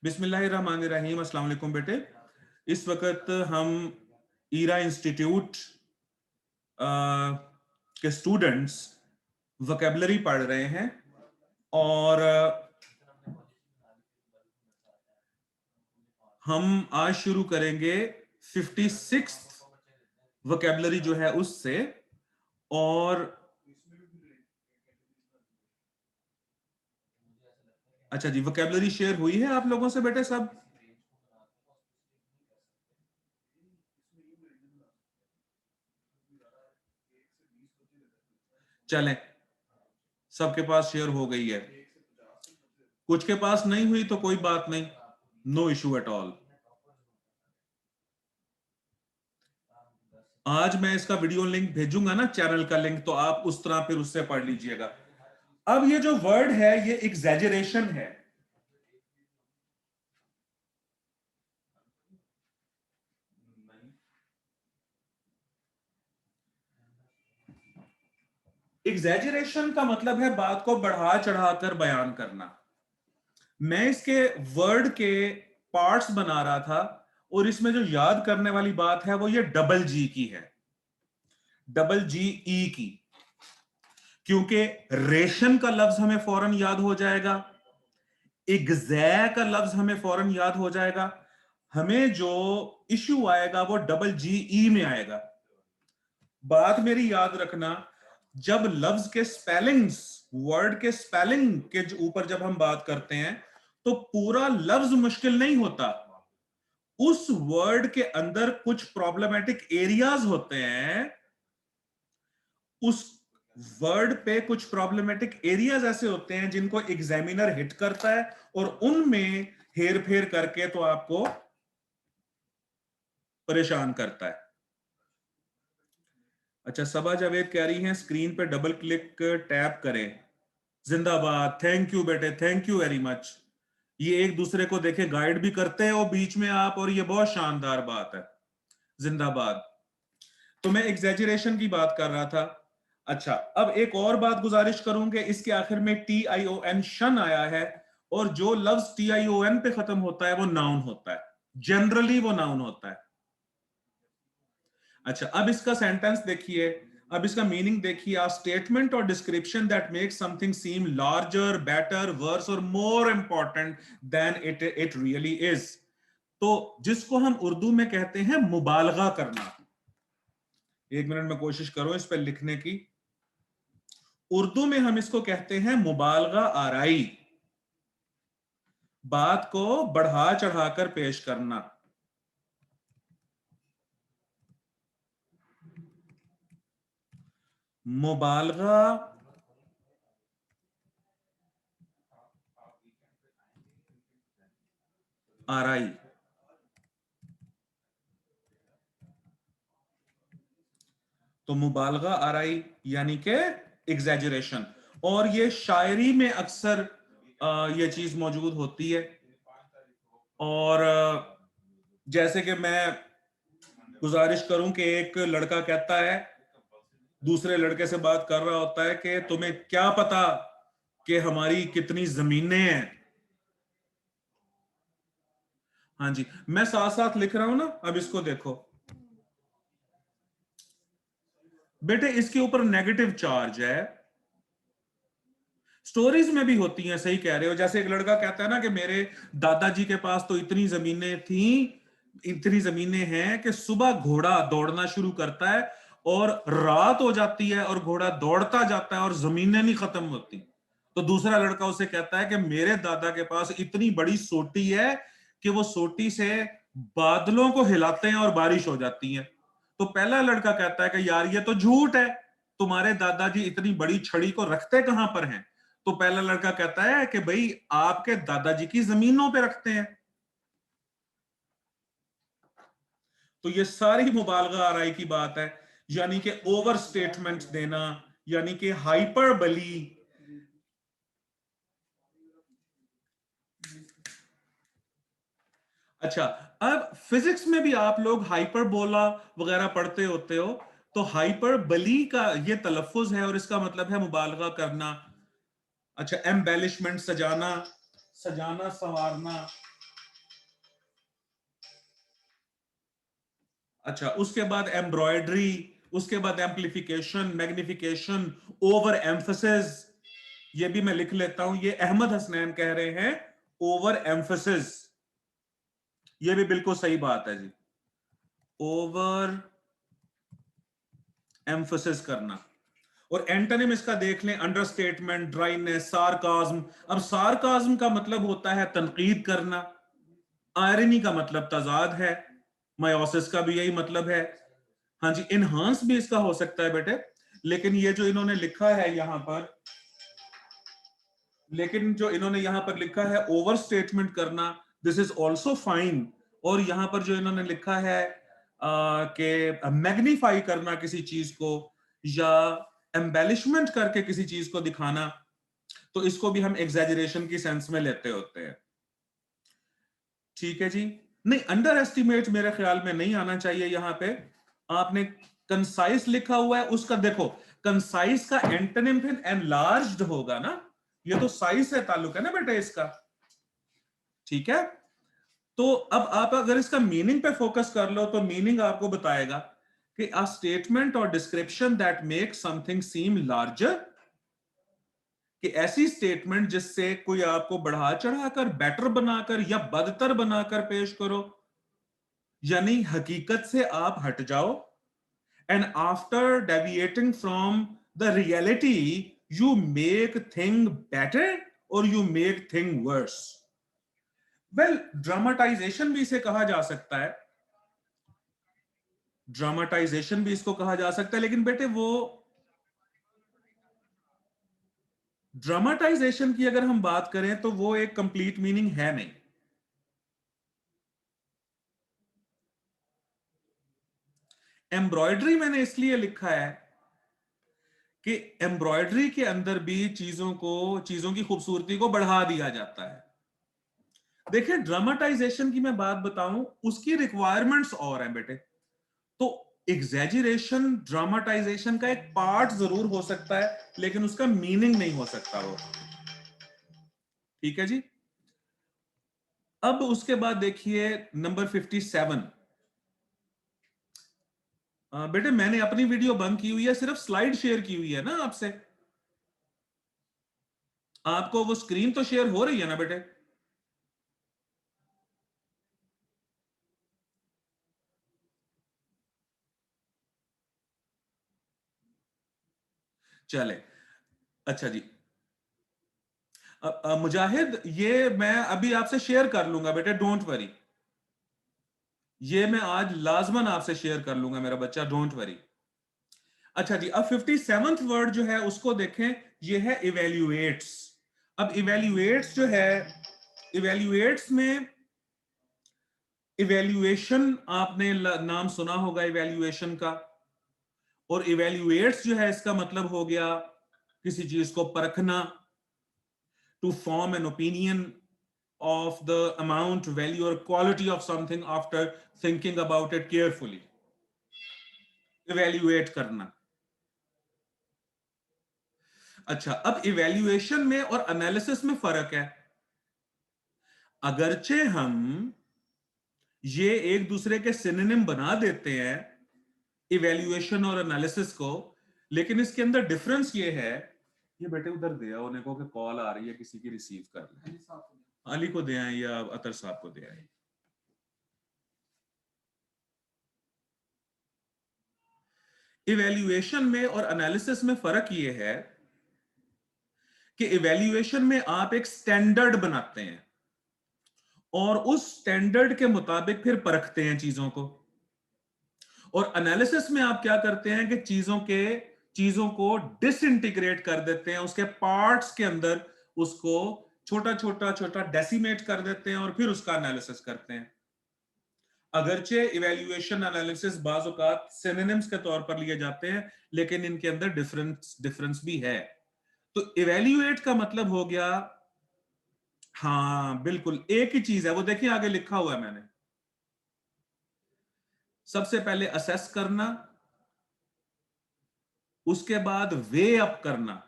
बिस्मिल्लाहिर्रहमानिर्रहीम। अस्सलाम वालेकुम बेटे। इस वक्त हम ईरा इंस्टीट्यूट के स्टूडेंट्स वोकेबलरी पढ़ रहे हैं और हम आज शुरू करेंगे 56 वोकेबलरी जो है उससे। और अच्छा जी, वोकेबलरी शेयर हुई है आप लोगों से बेटे सब? चलें, सबके पास शेयर हो गई है। कुछ के पास नहीं हुई तो कोई बात नहीं, नो इशू एट ऑल। आज मैं इसका वीडियो लिंक भेजूंगा ना, चैनल का लिंक, तो आप उस तरह फिर उससे पढ़ लीजिएगा। अब ये जो वर्ड है ये एग्जैजरेशन है। एग्जैजरेशन का मतलब है बात को बढ़ा चढ़ाकर बयान करना। मैं इसके वर्ड के पार्ट्स बना रहा था और इसमें जो याद करने वाली बात है वो ये डबल जी की है, डबल जी ई की। क्योंकि रेशन का लफ्ज हमें फौरन याद हो जाएगा, एग्जै का लफ्ज हमें फौरन याद हो जाएगा। हमें जो इश्यू आएगा वो डबल जी ई में आएगा। बात मेरी याद रखना, जब लफ्ज के स्पेलिंग्स, वर्ड के स्पेलिंग के ऊपर जब हम बात करते हैं तो पूरा लफ्ज मुश्किल नहीं होता। उस वर्ड के अंदर कुछ प्रॉब्लमेटिक एरियाज होते हैं, उस वर्ड पे कुछ प्रॉब्लमेटिक एरियाज ऐसे होते हैं जिनको एग्जामिनर हिट करता है और उनमें हेर फेर करके तो आपको परेशान करता है। अच्छा, सबा जावेद कह रही हैं स्क्रीन पे डबल क्लिक टैप करें। जिंदाबाद, थैंक यू बेटे, थैंक यू वेरी मच। ये एक दूसरे को देखे गाइड भी करते हैं और बीच में आप, और ये बहुत शानदार बात है। जिंदाबाद। तो मैं एग्जैजरेशन की बात कर रहा था। अच्छा, अब एक और बात गुजारिश करूंगे, इसके आखिर में टी आई ओ एन शन आया है और जो लफ्ज टी आई ओ एन पे खत्म होता है वो नाउन होता है, जनरली वो नाउन होता है। अच्छा, अब इसका सेंटेंस देखिए, अब इसका मीनिंग देखिए। आ स्टेटमेंट और description that make something seem larger, better, worse or more important than it it really is. तो जिसको हम उर्दू में कहते हैं मुबालगा करना। एक मिनट में कोशिश करो इस पर लिखने की। उर्दू में हम इसको कहते हैं मुबालगा आराई, बात को बढ़ा चढ़ाकर पेश करना। मुबालगा आराई, तो मुबालगा आराई यानी कि एग्जैजरेशन। और ये शायरी में अक्सर ये चीज मौजूद होती है। और जैसे कि मैं गुजारिश करूं कि एक लड़का कहता है, दूसरे लड़के से बात कर रहा होता है कि तुम्हें क्या पता कि हमारी कितनी जमीनें हैं। हाँ जी, मैं साथ साथ लिख रहा हूं ना। अब इसको देखो बेटे, इसके ऊपर नेगेटिव चार्ज है। स्टोरीज में भी होती हैं, सही कह रहे हो। जैसे एक लड़का कहता है ना कि मेरे दादाजी के पास तो इतनी जमीनें थी, इतनी जमीनें हैं कि सुबह घोड़ा दौड़ना शुरू करता है और रात हो जाती है और घोड़ा दौड़ता जाता है और जमीनें नहीं खत्म होती। तो दूसरा लड़का उसे कहता है कि मेरे दादा के पास इतनी बड़ी सोटी है कि वो सोटी से बादलों को हिलाते हैं और बारिश हो जाती है। तो पहला लड़का कहता है कि यार ये तो झूठ है, तुम्हारे दादाजी इतनी बड़ी छड़ी को रखते कहां पर हैं? तो पहला लड़का कहता है कि भाई आपके दादाजी की जमीनों पे रखते हैं। तो ये सारी मुबालगा आराई की बात है, यानी कि ओवर स्टेटमेंट देना, यानी कि हाइपरबली। अच्छा, अब फिजिक्स में भी आप लोग हाइपरबोला वगैरह पढ़ते होते हो। तो हाइपरबली का ये तलफ्फुज है और इसका मतलब है मुबालगा करना। अच्छा, एम्बेलिशमेंट, सजाना, सजाना संवारना। अच्छा, उसके बाद एम्ब्रॉयडरी, उसके बाद एम्प्लीफिकेशन, मैग्निफिकेशन, ओवर एम्फसिस, ये भी मैं लिख लेता हूं, ये अहमद हसनैन कह रहे हैं ओवर एम्फसिस, ये भी बिल्कुल सही बात है जी, ओवर एम्फसिस करना। और एंटोनिम इसका देख लें, अंडरस्टेटमेंट, ड्राइनेस, सार्काज्म। अब सार्काज्म का मतलब होता है तनकीद करना, आयरनी का मतलब तजाद है, मायोसिस का भी यही मतलब है। हाँ जी, इनहांस भी इसका हो सकता है बेटे, लेकिन ये जो इन्होंने लिखा है यहां पर, लेकिन जो इन्होंने यहां पर लिखा है ओवर स्टेटमेंट करना, दिस इज ऑल्सो फाइन। और यहां पर जो इन्होंने लिखा है कि मैग्नीफाई करना किसी चीज को, या एम्बेलिशमेंट करके किसी चीज को दिखाना, तो इसको भी हम एग्जैजरेशन की सेंस में लेते होते हैं। ठीक है जी। नहीं, अंडर एस्टिमेट मेरे ख्याल में नहीं आना चाहिए यहां पे। आपने कंसाइज लिखा हुआ है, उसका देखो, कंसाइज का एंटोनिम फिर एनलार्ज्ड होगा ना, ये तो साइज से ताल्लुक है ना बेटा इसका। ठीक है, तो अब आप अगर इसका मीनिंग पे फोकस कर लो तो मीनिंग आपको बताएगा कि अ स्टेटमेंट और description that make something seem larger, कि ऐसी स्टेटमेंट जिससे कोई आपको बढ़ा चढ़ाकर, बेटर बनाकर या बदतर बनाकर पेश करो, यानी हकीकत से आप हट जाओ, and after deviating from the reality you make thing better or you make thing worse. Well, dramatisation भी इसे कहा जा सकता है, ड्रामाटाइजेशन भी इसको कहा जा सकता है, लेकिन बेटे वो ड्रामाटाइजेशन की अगर हम बात करें तो वो एक कंप्लीट मीनिंग है नहीं। एम्ब्रॉयडरी मैंने इसलिए लिखा है कि एम्ब्रॉयडरी के अंदर भी चीजों की खूबसूरती को बढ़ा दिया जाता है। देखिए, ड्रामाटाइजेशन की मैं बात बताऊं, उसकी रिक्वायरमेंट्स और हैं बेटे। तो एग्जैजरेशन ड्रामाटाइजेशन का एक पार्ट जरूर हो सकता है, लेकिन उसका मीनिंग नहीं हो सकता वो। ठीक है जी। अब उसके बाद देखिए नंबर 57। बेटे मैंने अपनी वीडियो बंद की हुई है, सिर्फ स्लाइड शेयर की हुई है ना आपसे। आपको वो स्क्रीन तो शेयर हो रही है ना बेटे? चले, अच्छा जी। मुजाहिद, ये मैं अभी आपसे शेयर कर लूंगा बेटे, डोंट वरी। ये मैं आज लाजमन आपसे शेयर कर लूंगा मेरा बच्चा, डोंट वरी। अच्छा जी, अब 57th वर्ड जो है उसको देखें, ये है इवेल्युएट्स। अब इवेल्युएट्स जो है, इवेल्युएट्स में इवेल्युएशन, आपने नाम सुना होगा इवेल्युएशन का। और इवेल्युएट्स जो है इसका मतलब हो गया किसी चीज को परखना, to form an opinion of the amount, value or quality of something after thinking about it carefully, evaluate करना। अच्छा, अब इवेल्युएशन में और एनालिसिस में फर्क है। अगरचे हम ये एक दूसरे के सिनोनिम बना देते हैं, इवेल्युएशन और एनालिसिस को, लेकिन इसके अंदर डिफरेंस ये है, ये बेटे उधर दे आओ, उन्हें को कि कॉल आ रही है किसी की, रिसीव कर ले। अली को दे आए या अतर साहब को दे आए। इवेल्युएशन में और एनालिसिस में फर्क ये है कि इवेल्युएशन में आप एक स्टैंडर्ड बनाते हैं और उस स्टैंडर्ड के मुताबिक फिर परखते हैं चीजों को। और एनालिसिस में आप क्या करते हैं कि चीजों को डिसइंटीग्रेट कर देते हैं, उसके पार्ट्स के अंदर उसको छोटा छोटा छोटा डेसिमेट कर देते हैं और फिर उसका एनालिसिस करते हैं। अगरचे इवेल्युएशन एनालिसिस बाज औकात सिनोनिम्स के तौर पर लिए जाते हैं, लेकिन इनके अंदर डिफरेंस डिफरेंस भी है। तो इवेल्युएट का मतलब हो गया, हाँ बिल्कुल एक ही चीज है, वो देखिए आगे लिखा हुआ है मैंने। सबसे पहले असेस करना, उसके बाद वे अप करना,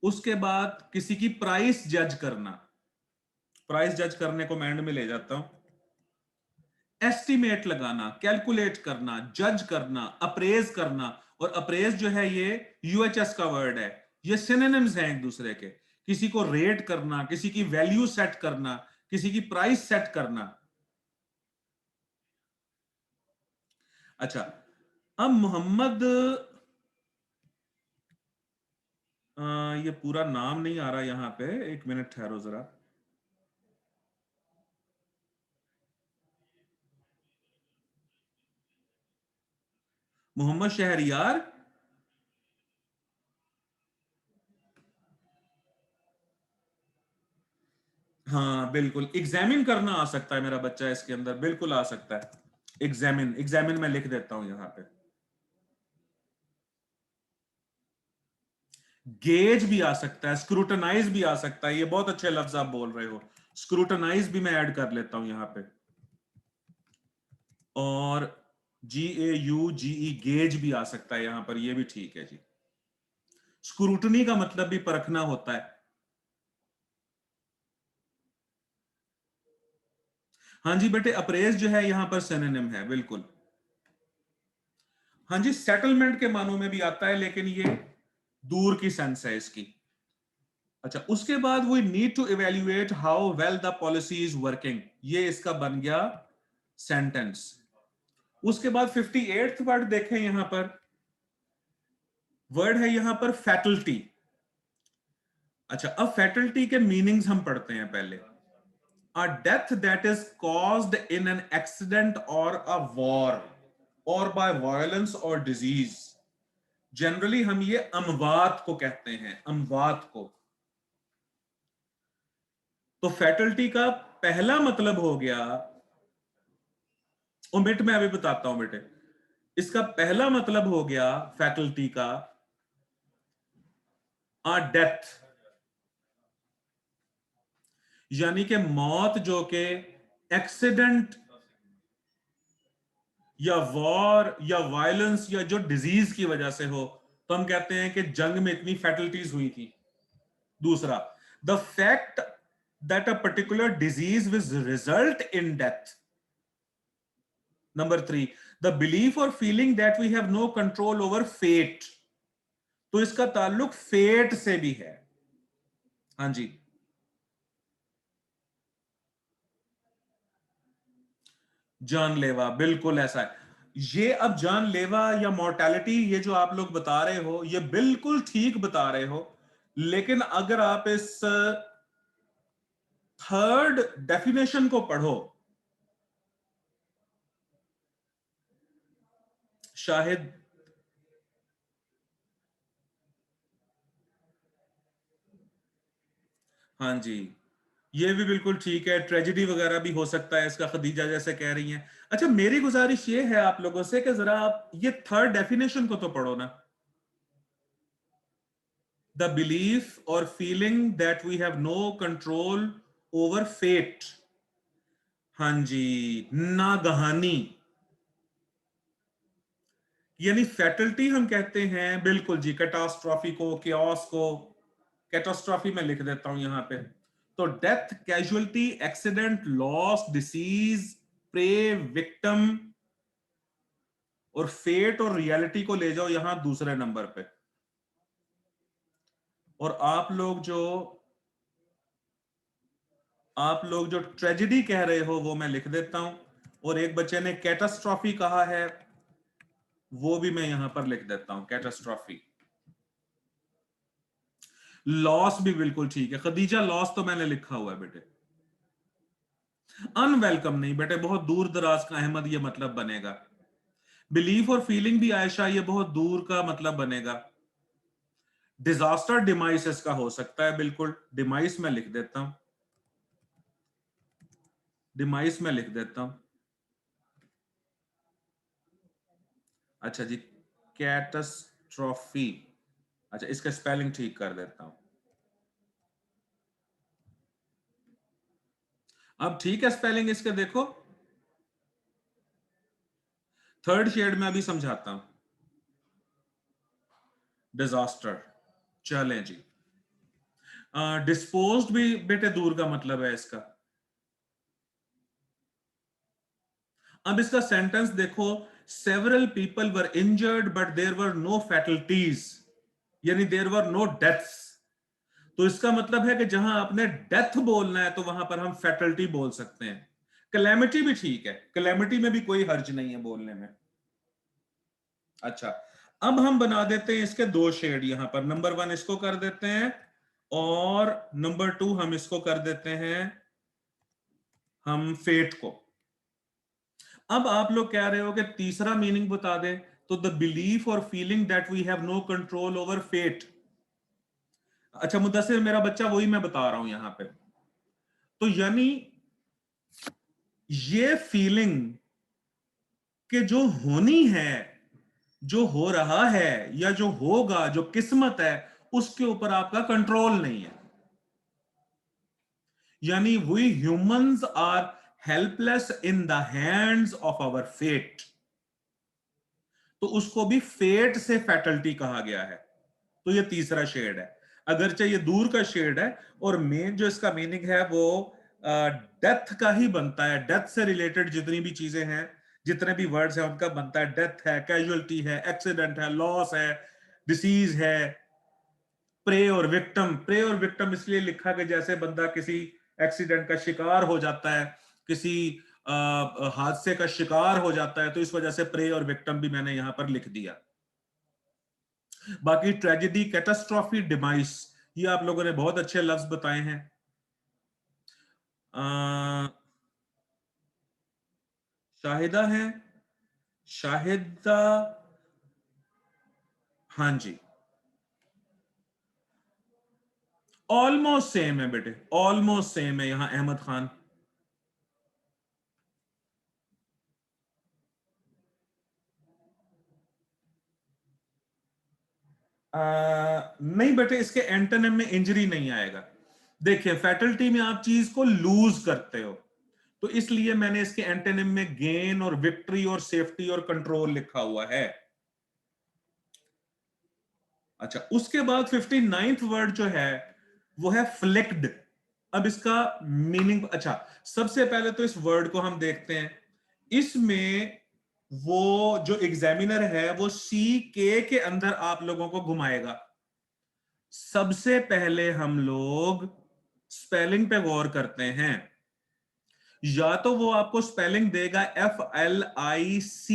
उसके बाद किसी की प्राइस जज करना। प्राइस जज करने को मैं एंड में ले जाता हूं। एस्टिमेट लगाना, कैलकुलेट करना, जज करना, अप्रेज करना। और अप्रेज जो है ये यूएचएस का वर्ड है, ये सिनोनिम्स हैं एक दूसरे के। किसी को रेट करना, किसी की वैल्यू सेट करना, किसी की प्राइस सेट करना। अच्छा, अब मोहम्मद, ये पूरा नाम नहीं आ रहा यहां पे, एक मिनट ठहरो जरा। मोहम्मद शहरियार। हाँ बिल्कुल, एग्जामिन करना आ सकता है मेरा बच्चा इसके अंदर, बिल्कुल आ सकता है। एग्जामिन, एग्जामिन मैं लिख देता हूं यहां पे। गेज भी आ सकता है, स्क्रूटनाइज भी आ सकता है, ये बहुत अच्छे लफ्ज आप बोल रहे हो। स्क्रूटनाइज भी मैं ऐड कर लेता हूं यहां पे। और GAUGE, गेज भी आ सकता है यहां पर, ये भी ठीक है जी। स्क्रूटनी का मतलब भी परखना होता है। हाँ जी बेटे, अप्रेज जो है यहां पर सिनोनिम है, बिल्कुल। हाँ जी, सेटलमेंट के मानों में भी आता है, लेकिन ये दूर की सेंस है इसकी। अच्छा, उसके बाद we need to evaluate how well the policy is working, ये इसका बन गया सेंटेंस। उसके बाद 58th वर्ड देखें यहां पर, वर्ड है यहां पर फैकल्टी। अच्छा, अब फैकल्टी के मीनिंग्स हम पढ़ते हैं पहले। A death that is caused in an accident और अ वॉर और बाय वायलेंस और डिजीज। जनरली हम ये अमवात को कहते हैं, अमवात को। तो फैटल्टी का पहला मतलब हो गया, ओमिट मैं अभी बताता हूं बेटे। इसका पहला मतलब हो गया फैकल्टी का, आ डेथ, यानी कि मौत जो के एक्सीडेंट या वॉर या वायलेंस या जो डिजीज की वजह से हो, तो हम कहते हैं कि जंग में इतनी फैटलिटीज हुई थी। दूसरा, the fact that a particular disease which result in death. Number 3, the belief और feeling that we have no control over fate. तो इसका ताल्लुक फेट से भी है। हाँ जी, जानलेवा, बिल्कुल ऐसा है। ये अब जानलेवा या मोर्टेलिटी, ये जो आप लोग बता रहे हो, ये बिल्कुल ठीक बता रहे हो। लेकिन अगर आप इस थर्ड डेफिनेशन को पढ़ो, शाहिद, हाँ जी, ये भी बिल्कुल ठीक है। ट्रेजेडी वगैरह भी हो सकता है इसका, खदीजा जैसे कह रही हैं। अच्छा, मेरी गुजारिश ये है आप लोगों से कि जरा आप ये थर्ड डेफिनेशन को तो पढ़ो ना। द बिलीफ और feeling that we have no control over fate. हाँ जी, नागहानी, यानी फैटल्टी हम कहते हैं, बिल्कुल जी, कैटास्ट्रॉफी को, केओस को। कैटास्ट्रॉफी में लिख देता हूं यहां पे। तो death, casualty, accident, loss, disease, prey, victim. और फेट और रियलिटी को ले जाओ यहां दूसरे नंबर पे। और आप लोग जो ट्रेजेडी कह रहे हो वो मैं लिख देता हूं। और एक बच्चे ने कैटास्ट्रॉफी कहा है, वो भी मैं यहां पर लिख देता हूं, कैटास्ट्रॉफी। लॉस भी बिल्कुल ठीक है खदीजा, लॉस तो मैंने लिखा हुआ है बेटे। अनवेलकम नहीं बेटे, बहुत दूर दराज का अहमद ये मतलब बनेगा। बिलीफ और फीलिंग भी आयशा, ये बहुत दूर का मतलब बनेगा। डिजास्टर डिमाइस इसका हो सकता है, बिल्कुल डिमाइस में लिख देता हूं, डिमाइस में लिख देता हूं। अच्छा जी, कैटस्ट्रॉफी। अच्छा, इसका स्पेलिंग ठीक कर देता हूं। अब ठीक है स्पेलिंग इसके, देखो। थर्ड शेड में अभी समझाता हूं। डिजास्टर, चलें जी। डिस्पोज्ड भी बेटे दूर का मतलब है इसका। अब इसका सेंटेंस देखो, several people were injured but there were no fatalities, यानी देयर वर नो डेथ्स। तो इसका मतलब है कि जहां आपने डेथ बोलना है तो वहां पर हम फैटल्टी बोल सकते हैं। कैलेमिटी भी ठीक है, कैलेमिटी में भी कोई हर्ज नहीं है बोलने में। अच्छा, अब हम बना देते हैं इसके दो शेड यहां पर। नंबर 1 इसको कर देते हैं और नंबर 2 हम इसको कर देते हैं हम फेट को। अब आप लोग कह रहे हो कि तीसरा मीनिंग बता दे, तो द बिलीफ और feeling that we have no control over fate. अच्छा मुद्दसिर, मेरा बच्चा, वही मैं बता रहा हूं यहां पे। तो यानी ये फीलिंग कि जो होनी है, जो हो रहा है या जो होगा, जो किस्मत है, उसके ऊपर आपका कंट्रोल नहीं है। यानी we humans are helpless in the hands of our fate. तो उसको भी फेट से फैटल्टी कहा गया है। तो ये तीसरा शेड है, अगरचे ये दूर का शेड है। और मेन जो इसका मीनिंग है वो डेथ का ही बनता है। डेथ से रिलेटेड जितनी भी चीजें हैं, जितने भी वर्ड्स हैं, उनका बनता है। डेथ है, कैजुअलिटी है, एक्सीडेंट है, लॉस है, डिसीज है। प्रे और विक्टिम, प्रे और विक्टिम इसलिए लिखा कि जैसे बंदा किसी एक्सीडेंट का शिकार हो जाता है, किसी हादसे का शिकार हो जाता है, तो इस वजह से प्रे और विक्टिम भी मैंने यहां पर लिख दिया। बाकी ट्रेजेडी, कैटास्ट्रॉफी, डिमाइस, ये आप लोगों ने बहुत अच्छे लफ्ज बताए हैं। शाहिदा है, शाहिदा, हाँ जी, ऑलमोस्ट सेम है बेटे, ऑलमोस्ट सेम है। यहां अहमद खान, नहीं बेटे, इसके एंटोनिम में इंजरी नहीं आएगा। देखिए फैटल्टी में आप चीज को लूज करते हो, तो इसलिए मैंने इसके एंटोनिम में गेन और विक्ट्री और सेफ्टी और कंट्रोल लिखा हुआ है। अच्छा, उसके बाद 59th वर्ड जो है वो है फ्लिक्ड। अब इसका मीनिंग, अच्छा सबसे पहले तो इस वर्ड को हम देखते हैं। इसमें वो जो एग्जामिनर है वो सी के अंदर आप लोगों को घुमाएगा। सबसे पहले हम लोग स्पेलिंग पे गौर करते हैं। या तो वो आपको स्पेलिंग देगा FLIC,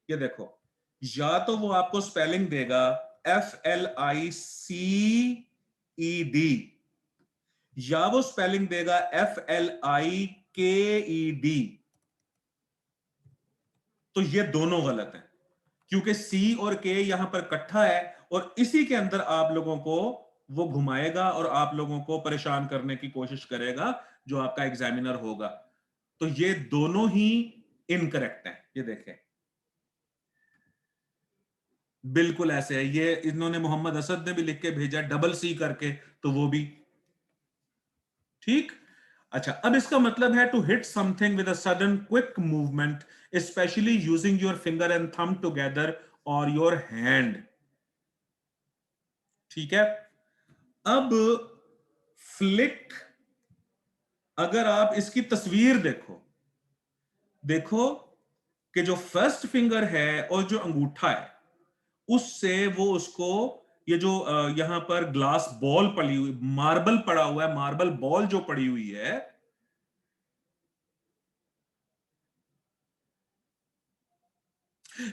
ये देखो, या तो वो आपको स्पेलिंग देगा FLICED, या वो स्पेलिंग देगा FLIKED। तो ये दोनों गलत है, क्योंकि सी और के यहां पर इकट्ठा है और इसी के अंदर आप लोगों को वो घुमाएगा और आप लोगों को परेशान करने की कोशिश करेगा जो आपका एग्जामिनर होगा। तो ये दोनों ही इनकरेक्ट हैं। ये देखें, बिल्कुल ऐसे है। ये इन्होंने मोहम्मद असद ने भी लिख के भेजा डबल सी करके, तो वो भी ठीक। अच्छा, अब इसका मतलब है to hit something with a sudden quick movement, especially using your finger and thumb together और योर हैंड। ठीक है। अब फ्लिक, अगर आप इसकी तस्वीर देखो, देखो कि जो फर्स्ट फिंगर है और जो अंगूठा है, उससे वो उसको, ये जो यहां पर ग्लास बॉल पड़ी हुई, मार्बल पड़ा हुआ है, मार्बल बॉल जो पड़ी हुई है,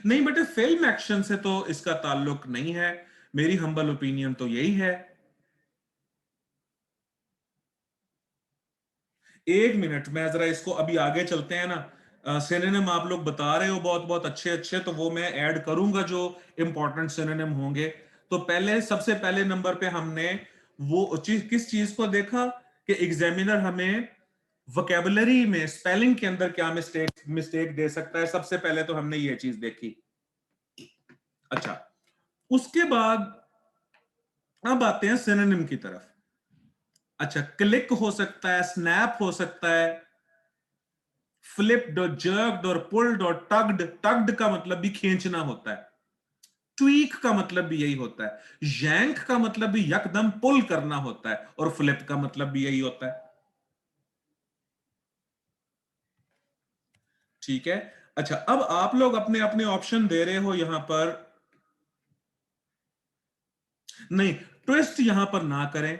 नहीं बेटे फिल्म एक्शन से तो इसका ताल्लुक नहीं है। मेरी हम्बल ओपिनियन तो यही है। एक मिनट, मैं जरा इसको अभी आगे चलते हैं ना। सिनोनिम आप लोग बता रहे हो बहुत बहुत अच्छे अच्छे, तो वो मैं ऐड करूंगा जो इंपॉर्टेंट सिनोनिम होंगे। तो पहले, सबसे पहले नंबर पे हमने वो चीज, किस चीज को देखा कि एग्जामिनर हमें वोकेबुलरी में, स्पेलिंग के अंदर क्या मिस्टेक मिस्टेक दे सकता है। सबसे पहले तो हमने ये चीज देखी। अच्छा, उसके बाद अब आते हैं सिनोनिम की तरफ। अच्छा, क्लिक हो सकता है, स्नैप हो सकता है, फ्लिप्ड और जर्क्ड और पुल्ड और टग्ड। टग्ड का मतलब भी खींचना होता है। ट्वीक का मतलब भी यही होता है। यैंक का मतलब भी यकदम पुल करना होता है। और फ्लिप का मतलब भी यही होता है। ठीक है। अच्छा, अब आप लोग अपने अपने ऑप्शन दे रहे हो यहां पर। नहीं, ट्विस्ट यहां पर ना करें।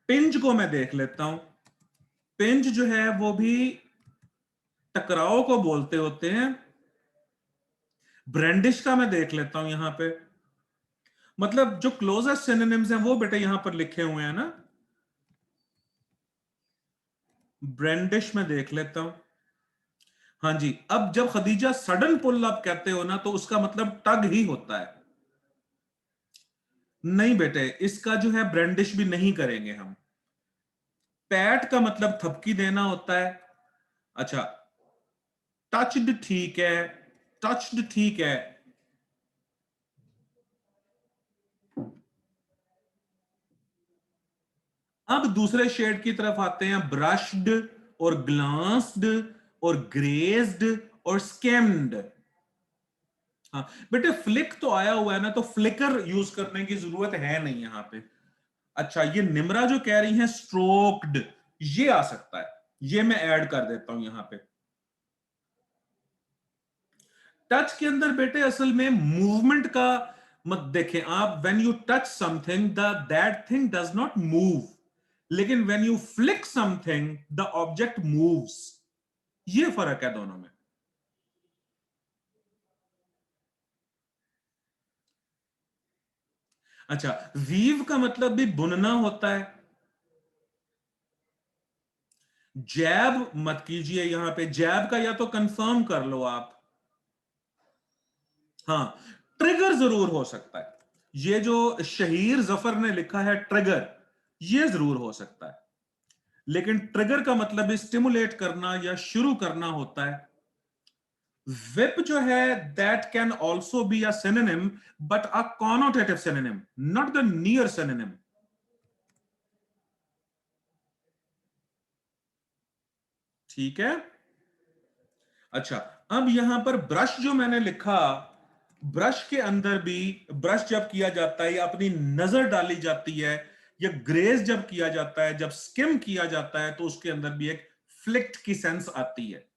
पिंज को मैं देख लेता हूं। पिंज जो है वो भी टकराव को बोलते होते हैं। ब्रेंडिश का मैं देख लेता हूं यहां पे। मतलब जो क्लोजेस्ट सिनोनिम्स हैं वो बेटे यहां पर लिखे हुए हैं ना। ब्रेंडिश में देख लेता हूं। हाँ जी, अब जब खदीजा सडन पुल अप कहते हो ना तो उसका मतलब टग ही होता है। नहीं बेटे, इसका जो है ब्रेंडिश भी नहीं करेंगे हम। पैट का मतलब थपकी देना होता है। अच्छा, टच्ड ठीक है, टच्ड ठीक है। अब दूसरे शेड की तरफ आते हैं। ब्रश्ड और ग्लांस्ड और ग्रेज्ड और स्केम्ड। हाँ बेटे, फ्लिक तो आया हुआ है ना, तो फ्लिकर यूज करने की जरूरत है नहीं यहां पे। अच्छा, ये निम्रा जो कह रही है स्ट्रोक्ड, ये आ सकता है। ये मैं ऐड कर देता हूं यहां पे। टच के अंदर बेटे असल में मूवमेंट का मत देखें आप। When you touch something the that thing does not move, लेकिन when you flick something the object moves. ये फर्क है दोनों में। अच्छा, वीव का मतलब भी बुनना होता है। जैब मत कीजिए यहां पे। जैब का या तो कंफर्म कर लो आप। हाँ, ट्रिगर जरूर हो सकता है। ये जो शहीर जफर ने लिखा है ट्रिगर, ये जरूर हो सकता है। लेकिन ट्रिगर का मतलब भी स्टिमुलेट करना या शुरू करना होता है। विप जो है that can also be a synonym, but a connotative synonym, not the near synonym. ठीक है। अच्छा, अब यहां पर ब्रश जो मैंने लिखा, ब्रश के अंदर भी ब्रश जब किया जाता है या अपनी नजर डाली जाती है, या ग्रेज जब किया जाता है, जब स्किम किया जाता है, तो उसके अंदर भी एक फ्लिक्ट की सेंस आती है।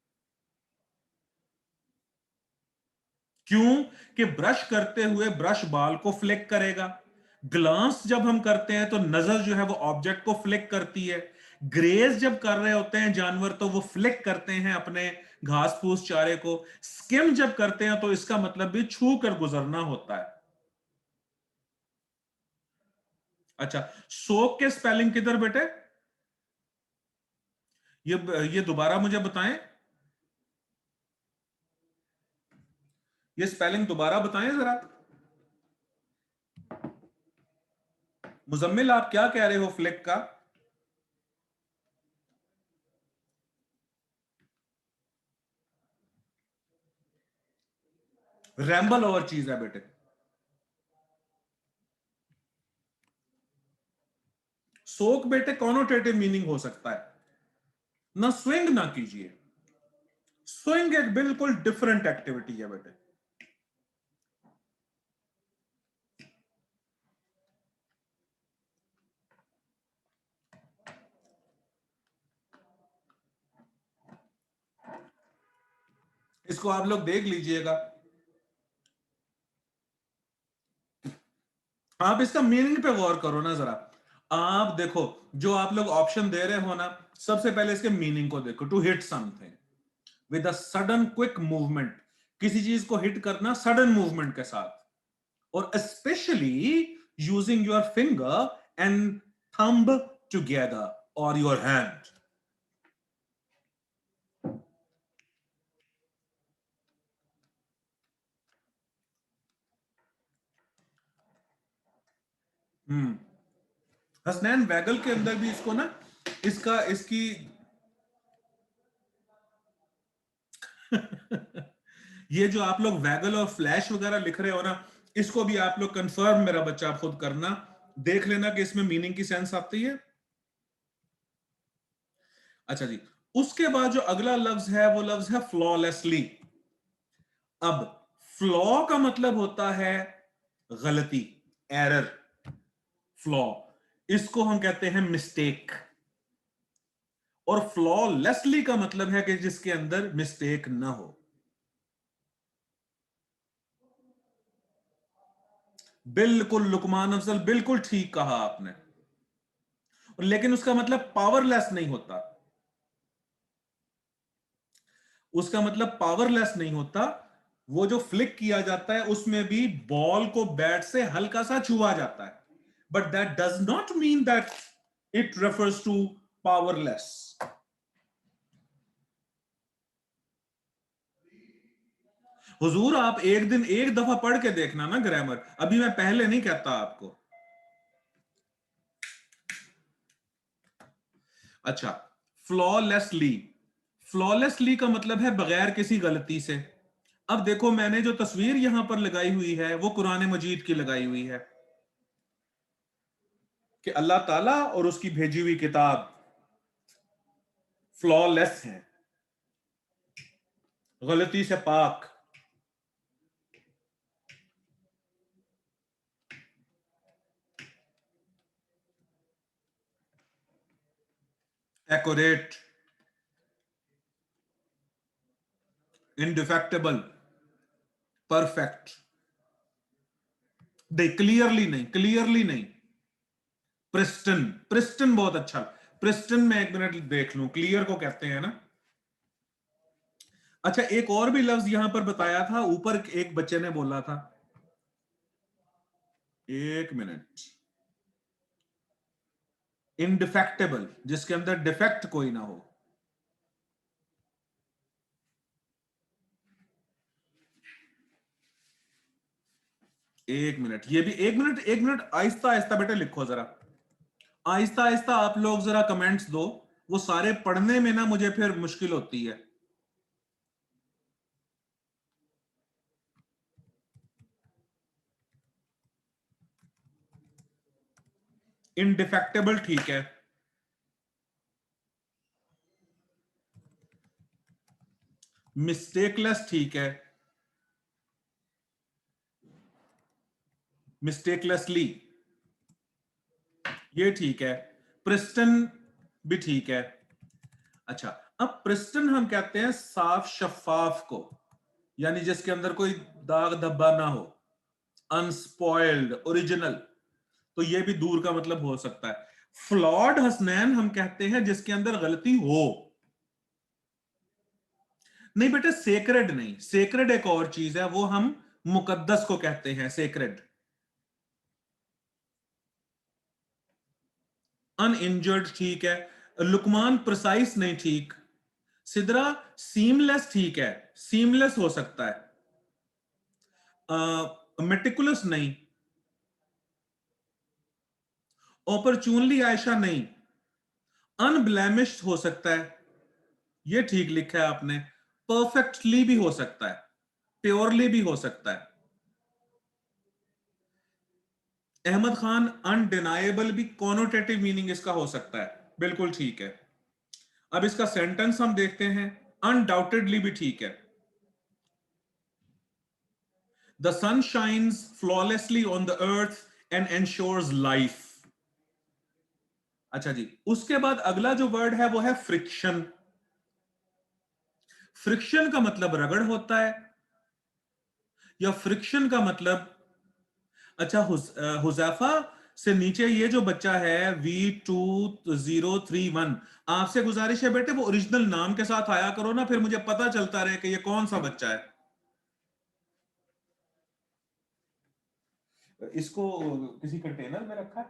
क्यों? कि ब्रश करते हुए ब्रश बाल को फ्लिक करेगा। ग्लांस जब हम करते हैं तो नजर जो है वो ऑब्जेक्ट को फ्लिक करती है। ग्रेज जब कर रहे होते हैं जानवर तो वो फ्लिक करते हैं अपने घास फूस चारे को। स्किम जब करते हैं तो इसका मतलब भी छू कर गुजरना होता है। अच्छा, सोक के स्पेलिंग किधर बेटे? ये दोबारा मुझे बताएं। ये स्पेलिंग दोबारा बताएं जरा। मुजम्मिल, आप क्या कह रहे हो फ्लिक का? रैम्बल और चीज है बेटे। सोक बेटे कॉनोटेटिव मीनिंग हो सकता है। ना स्विंग ना कीजिए। स्विंग एक बिल्कुल डिफरेंट एक्टिविटी है बेटे। इसको आप लोग देख लीजिएगा। आप इसका मीनिंग पे गौर करो ना जरा। आप देखो, जो आप लोग ऑप्शन दे रहे हो ना, सबसे पहले इसके मीनिंग को देखो। To hit something with a sudden quick movement, किसी चीज को हिट करना सडन मूवमेंट के साथ, और specially using your finger and thumb together और योर हैंड। हम्म। हसनैन वैगल के अंदर भी इसको ना, इसका इसकी ये जो आप लोग वैगल और फ्लैश वगैरह लिख रहे हो ना, इसको भी आप लोग कंफर्म, मेरा बच्चा, आप खुद करना। देख लेना कि इसमें मीनिंग की सेंस आती है। अच्छा जी, उसके बाद जो अगला लफ्ज है वो लफ्ज है फ्लॉलेसली। अब फ्लॉ का मतलब होता है गलती, एरर। फ्लॉ, इसको हम कहते हैं मिस्टेक। और फ्लॉलेसली का मतलब है कि जिसके अंदर मिस्टेक ना हो। बिल्कुल लुकमान अफजल, बिल्कुल ठीक कहा आपने। लेकिन उसका मतलब पावरलेस नहीं होता, उसका मतलब पावरलेस नहीं होता। वो जो फ्लिक किया जाता है उसमें भी बॉल को बैट से हल्का सा छुआ जाता है, but that does not mean that it refers to powerless. हुजूर आप एक दिन एक दफा पढ़ के देखना ना ग्रामर, अभी मैं पहले नहीं कहता आपको। अच्छा, फ्लॉलेसली, फ्लॉलेसली का मतलब है बगैर किसी गलती से। अब देखो मैंने जो तस्वीर यहां पर लगाई हुई है वो कुरान मजीद की लगाई हुई है कि अल्लाह ताला और उसकी भेजी हुई किताब फ्लॉलेस है, गलती से पाक। Accurate, indefectible, perfect. नहीं, क्लियरली नहीं, क्लियरली नहीं। प्रिस्टन, प्रिस्टन बहुत अच्छा। प्रिस्टन में एक मिनट देख लूं, क्लियर को कहते हैं ना। अच्छा, एक और भी लफ्ज यहां पर बताया था, ऊपर एक बच्चे ने बोला था, एक मिनट, इनडिफेक्टेबल, जिसके अंदर डिफेक्ट कोई ना हो। एक मिनट, ये भी एक मिनट, एक मिनट, आहिस्ता आहिस्ता बेटा लिखो जरा, आहिस्ता आहिस्ता आप लोग जरा कमेंट्स दो, वो सारे पढ़ने में ना मुझे फिर मुश्किल होती है। इनडिफेक्टेबल ठीक है, मिस्टेकलेस ठीक है, मिस्टेकलेसली ये ठीक है, प्रिस्टन भी ठीक है। अच्छा, अब प्रिस्टन हम कहते हैं साफ शफाफ को, यानी जिसके अंदर कोई दाग धब्बा ना हो, अनस्पॉइल्ड, ओरिजिनल। तो ये भी दूर का मतलब हो सकता है। फ्लॉड हसनैन हम कहते हैं जिसके अंदर गलती हो। नहीं बेटा, सेक्रेड नहीं, सेक्रेड एक और चीज है, वो हम मुकद्दस को कहते हैं सेक्रेड। अनइंजर्ड ठीक है, लुकमान प्रिसाइस नहीं ठीक, सिदरा सीमलेस ठीक है, सीमलेस हो सकता है, मेटिकुलस नहीं, ऑपरचूनली आयशा नहीं, अनब्लेमिश्ड हो सकता है, ये ठीक लिखा है आपने, परफेक्टली भी हो सकता है, प्योरली भी हो सकता है। अहमद खान, अनडिनाएबल भी कॉनोटेटिव मीनिंग इसका हो सकता है, बिल्कुल ठीक है। अब इसका सेंटेंस हम देखते हैं, अनडाउटेडली भी ठीक है। The sun shines flawlessly on the earth and ensures life. अच्छा जी, उसके बाद अगला जो वर्ड है वो है फ्रिक्शन। फ्रिक्शन का मतलब रगड़ होता है, या फ्रिक्शन का मतलब, अच्छा हुजैफा से नीचे ये जो बच्चा है V2031, आपसे गुजारिश है बेटे वो ओरिजिनल नाम के साथ आया करो ना, फिर मुझे पता चलता रहे कि ये कौन सा बच्चा है। इसको किसी कंटेनर में रखा है,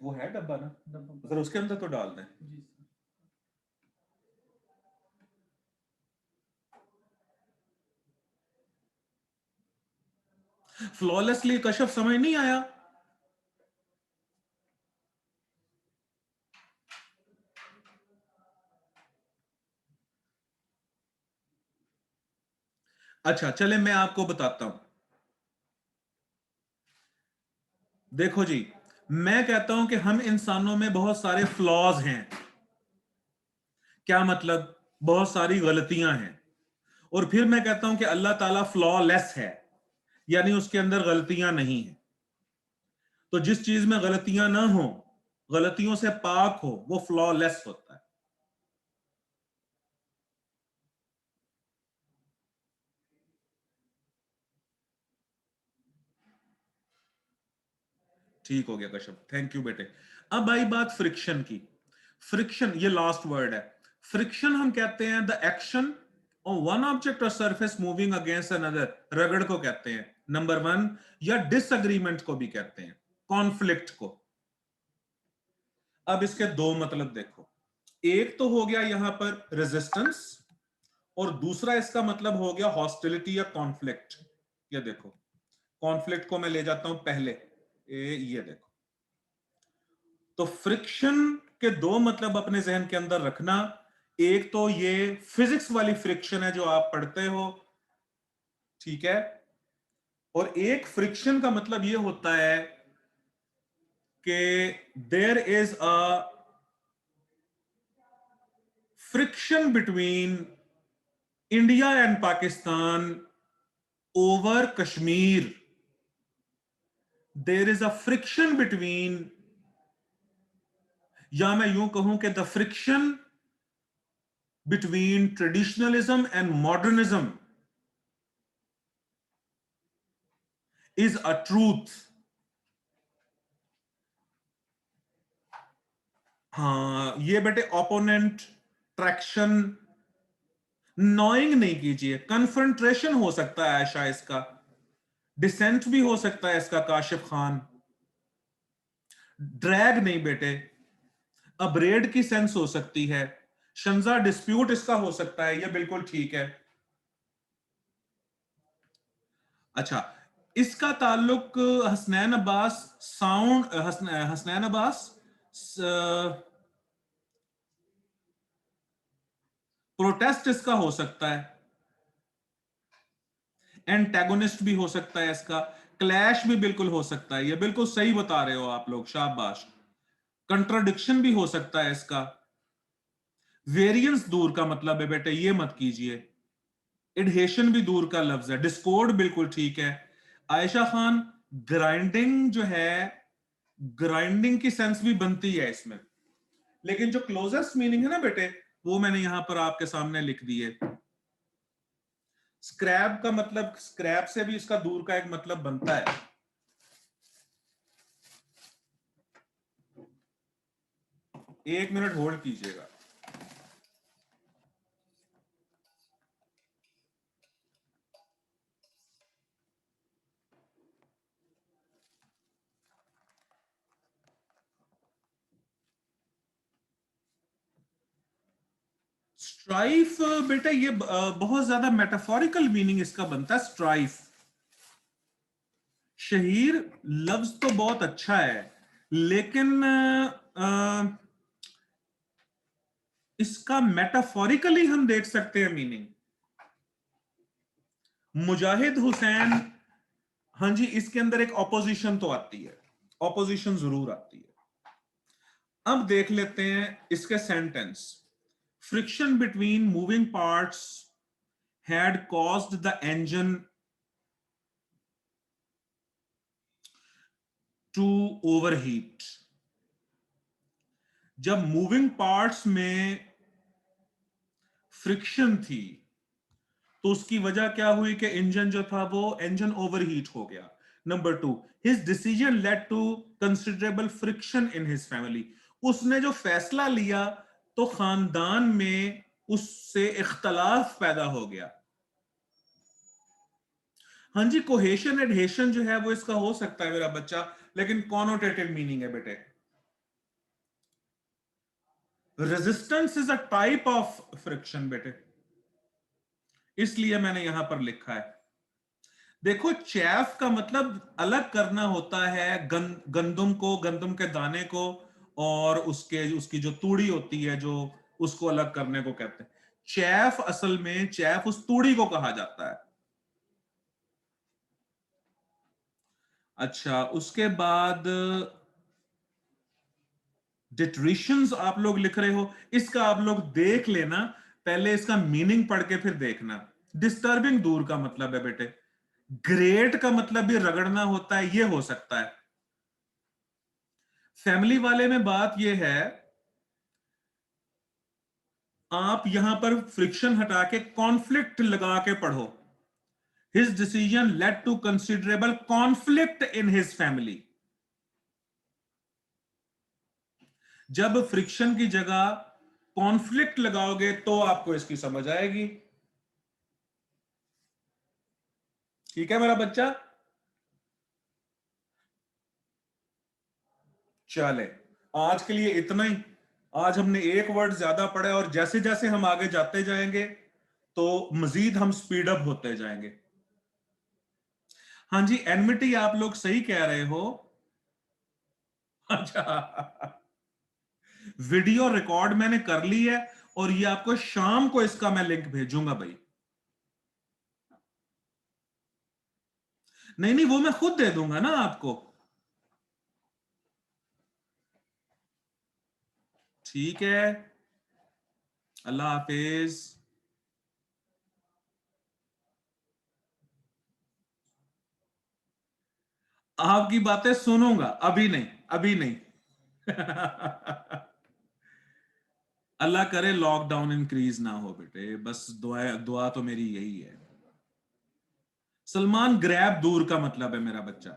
वो है डब्बा ना, अगर उसके अंदर तो डाल दें। फ्लॉलेसली कशफ समझ नहीं आया। अच्छा चले मैं आपको बताता हूं, देखो जी, मैं कहता हूं कि हम इंसानों में बहुत सारे फ्लॉज हैं। क्या मतलब? बहुत सारी गलतियां हैं। और फिर मैं कहता हूं कि अल्लाह ताला फ्लॉलेस है, यानी उसके अंदर गलतियां नहीं है। तो जिस चीज में गलतियां ना हो, गलतियों से पाक हो, वो फ्लॉलेस होता है। ठीक हो गया कश्यप, थैंक यू बेटे। अब आई बात फ्रिक्शन की। फ्रिक्शन ये लास्ट वर्ड है। फ्रिक्शन हम कहते हैं द एक्शन और वन ऑब्जेक्ट और सरफेस मूविंग अगेंस्ट अनदर, रगड़ को कहते हैं नंबर वन, या डिसएग्रीमेंट को भी कहते हैं, कॉन्फ्लिक्ट को। अब इसके दो मतलब देखो, एक तो हो गया यहां पर रेजिस्टेंस, और दूसरा इसका मतलब हो गया हॉस्टिलिटी या कॉन्फ्लिक्ट। ये देखो, कॉन्फ्लिक्ट को मैं ले जाता हूं पहले, ये देखो। तो फ्रिक्शन के दो मतलब अपने जहन के अंदर रखना। एक तो ये फिजिक्स वाली फ्रिक्शन है जो आप पढ़ते हो, ठीक है, और एक फ्रिक्शन का मतलब ये होता है कि there is a friction between India and Pakistan over Kashmir. There is a friction between, या मैं यूं कहूं कि the friction between traditionalism and modernism is a truth। हाँ ये बेटे ओपोनेंट ट्रैक्शन, नॉइंग नहीं कीजिए, कन्फ्रंट्रेशन हो सकता है आयशा इसका, डिसेंट भी हो सकता है इसका काशिफ खान, ड्रैग नहीं बेटे, अब्रेड की सेंस हो सकती है, शंजा डिस्प्यूट इसका हो सकता है, ये बिल्कुल ठीक है। अच्छा, इसका ताल्लुक हसनैन अब्बास साउंड, हसनैन अब्बास प्रोटेस्ट इसका हो सकता है, एंटेगोनिस्ट भी हो सकता है इसका, क्लैश भी बिल्कुल हो सकता है, ये बिल्कुल सही बता रहे हो आप लोग, शाबाश। कंट्राडिक्शन भी हो सकता है इसका, वेरिएंस दूर का मतलब है बेटे, ये मत कीजिए, एडहेशन भी दूर का लफ्ज है, डिस्कॉर्ड बिल्कुल ठीक है। आयशा खान, ग्राइंडिंग जो है, ग्राइंडिंग की सेंस भी बनती है इसमें, लेकिन जो क्लोजेस्ट मीनिंग है ना बेटे, वो मैंने यहां पर आपके सामने लिख दिए। स्क्रैप का मतलब, स्क्रैप से भी इसका दूर का एक मतलब बनता है। एक मिनट होल्ड कीजिएगा। स्ट्राइफ बेटा ये बहुत ज्यादा मेटाफोरिकल मीनिंग इसका बनता है स्ट्राइफ। शहीर लफ्ज तो बहुत अच्छा है, लेकिन इसका मेटाफोरिकली हम देख सकते हैं मीनिंग। मुजाहिद हुसैन, हाँ जी, इसके अंदर एक ऑपोजिशन तो आती है, ऑपोजिशन जरूर आती है। अब देख लेते हैं इसके sentence. Friction between moving parts had caused the engine to overheat. जब मूविंग पार्ट्स में फ्रिक्शन थी, तो उसकी वजह क्या हुई कि इंजन जो था वो इंजन ओवरहीट हो गया। Number two, his decision led to considerable friction in his family. उसने जो फैसला लिया तो खानदान में उससे इख्तलाफ पैदा हो गया। हाँ जी, कोहेशन एडहेशन जो है वो इसका हो सकता है मेरा बच्चा, लेकिन कॉनोटेटिव मीनिंग है बेटे। Resistance is a type of friction बेटे, इसलिए मैंने यहां पर लिखा है। देखो, चैफ का मतलब अलग करना होता है गंदुम को, गंदुम के दाने को, और उसके उसकी जो तूड़ी होती है जो, उसको अलग करने को कहते हैं चैफ। असल में चैफ उस तूड़ी को कहा जाता है। अच्छा, उसके बाद डिट्रिशंस आप लोग लिख रहे हो, इसका आप लोग देख लेना, पहले इसका मीनिंग पढ़ के फिर देखना। डिस्टर्बिंग दूर का मतलब है बेटे, ग्रेट का मतलब भी रगड़ना होता है, ये हो सकता है। फैमिली वाले में बात यह है, आप यहां पर फ्रिक्शन हटा के कॉन्फ्लिक्ट लगा के पढ़ो। His decision led to considerable conflict in his family. जब फ्रिक्शन की जगह कॉन्फ्लिक्ट लगाओगे तो आपको इसकी समझ आएगी। ठीक है मेरा बच्चा? चले, आज के लिए इतना ही। आज हमने एक वर्ड ज्यादा पढ़ा है, और जैसे जैसे हम आगे जाते जाएंगे तो मजीद हम स्पीड अप होते जाएंगे। हाँ जी, एनमिटी आप लोग सही कह रहे हो। अच्छा, वीडियो रिकॉर्ड मैंने कर ली है, और ये आपको शाम को इसका मैं लिंक भेजूंगा भाई। नहीं नहीं, वो मैं खुद दे दूंगा ना आपको। ठीक है, अल्लाह हाफिज। आपकी बातें सुनूंगा, अभी नहीं, अभी नहीं। अल्लाह करे लॉकडाउन इंक्रीज ना हो बेटे, बस दुआ दुआ तो मेरी यही है। सलमान, ग्रैब दूर का मतलब है मेरा बच्चा।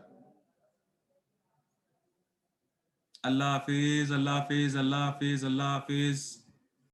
अल्लाह हाफिज, अल्लाह हाफिज, अल्लाह हाफिज, अल्लाह हाफिज।